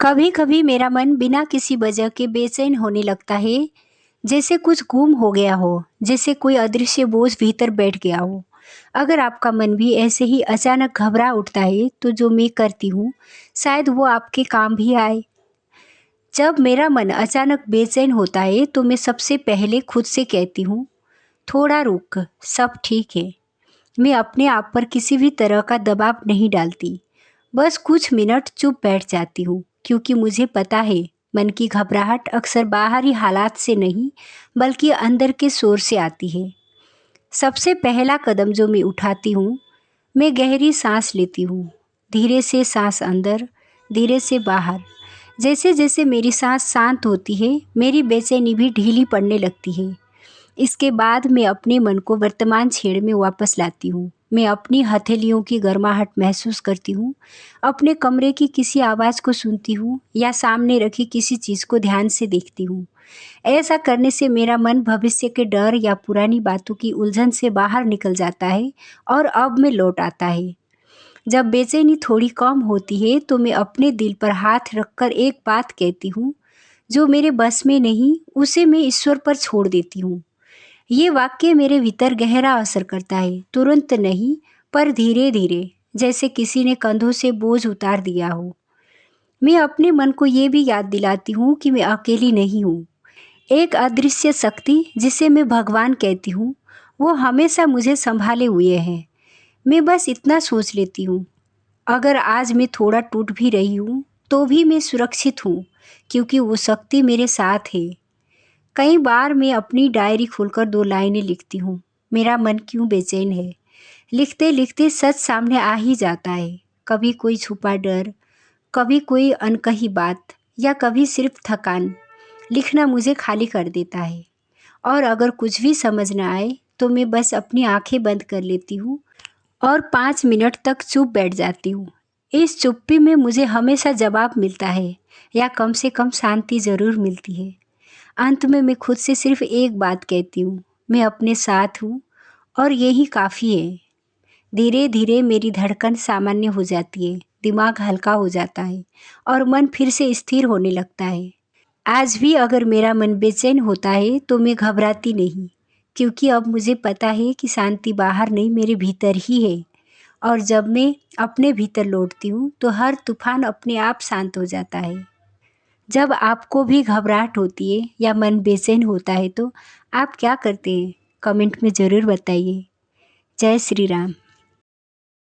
कभी कभी मेरा मन बिना किसी वजह के बेचैन होने लगता है। जैसे कुछ गुम हो गया हो, जैसे कोई अदृश्य बोझ भीतर बैठ गया हो। अगर आपका मन भी ऐसे ही अचानक घबरा उठता है तो जो मैं करती हूँ, शायद वो आपके काम भी आए। जब मेरा मन अचानक बेचैन होता है तो मैं सबसे पहले खुद से कहती हूँ, थोड़ा रुक, सब ठीक है। मैं अपने आप पर किसी भी तरह का दबाव नहीं डालती। बस कुछ मिनट चुप बैठ जाती हूँ, क्योंकि मुझे पता है मन की घबराहट अक्सर बाहरी हालात से नहीं बल्कि अंदर के शोर से आती है। सबसे पहला कदम जो मैं उठाती हूँ, मैं गहरी सांस लेती हूँ। धीरे से सांस अंदर, धीरे से बाहर। जैसे जैसे मेरी सांस शांत होती है, मेरी बेचैनी भी ढीली पड़ने लगती है। इसके बाद मैं अपने मन को वर्तमान क्षण में वापस लाती हूँ। मैं अपनी हथेलियों की गर्माहट महसूस करती हूँ, अपने कमरे की किसी आवाज़ को सुनती हूँ या सामने रखी किसी चीज़ को ध्यान से देखती हूँ। ऐसा करने से मेरा मन भविष्य के डर या पुरानी बातों की उलझन से बाहर निकल जाता है और अब में लौट आता है। जब बेचैनी थोड़ी कम होती है तो मैं अपने दिल पर हाथ रखकर एक बात कहती हूँ, जो मेरे बस में नहीं उसे मैं ईश्वर पर छोड़ देती हूँ। ये वाक्य मेरे भीतर गहरा असर करता है, तुरंत नहीं पर धीरे धीरे, जैसे किसी ने कंधों से बोझ उतार दिया हो। मैं अपने मन को ये भी याद दिलाती हूँ कि मैं अकेली नहीं हूँ। एक अदृश्य शक्ति, जिसे मैं भगवान कहती हूँ, वो हमेशा मुझे संभाले हुए है। मैं बस इतना सोच लेती हूँ, अगर आज मैं थोड़ा टूट भी रही हूँ तो भी मैं सुरक्षित हूँ, क्योंकि वो शक्ति मेरे साथ है। कई बार मैं अपनी डायरी खोलकर 2 लाइनें लिखती हूँ, मेरा मन क्यों बेचैन है। लिखते लिखते सच सामने आ ही जाता है। कभी कोई छुपा डर, कभी कोई अनकही बात, या कभी सिर्फ थकान। लिखना मुझे खाली कर देता है। और अगर कुछ भी समझ न आए तो मैं बस अपनी आंखें बंद कर लेती हूँ और 5 मिनट तक चुप बैठ जाती हूँ। इस चुप्पी में मुझे हमेशा जवाब मिलता है, या कम से कम शांति ज़रूर मिलती है। अंत में मैं खुद से सिर्फ एक बात कहती हूँ, मैं अपने साथ हूँ और यही काफ़ी है। धीरे धीरे मेरी धड़कन सामान्य हो जाती है, दिमाग हल्का हो जाता है और मन फिर से स्थिर होने लगता है। आज भी अगर मेरा मन बेचैन होता है तो मैं घबराती नहीं, क्योंकि अब मुझे पता है कि शांति बाहर नहीं, मेरे भीतर ही है। और जब मैं अपने भीतर लौटती हूँ तो हर तूफान अपने आप शांत हो जाता है। जब आपको भी घबराहट होती है या मन बेचैन होता है तो आप क्या करते हैं? कमेंट में ज़रूर बताइए। जय श्री राम।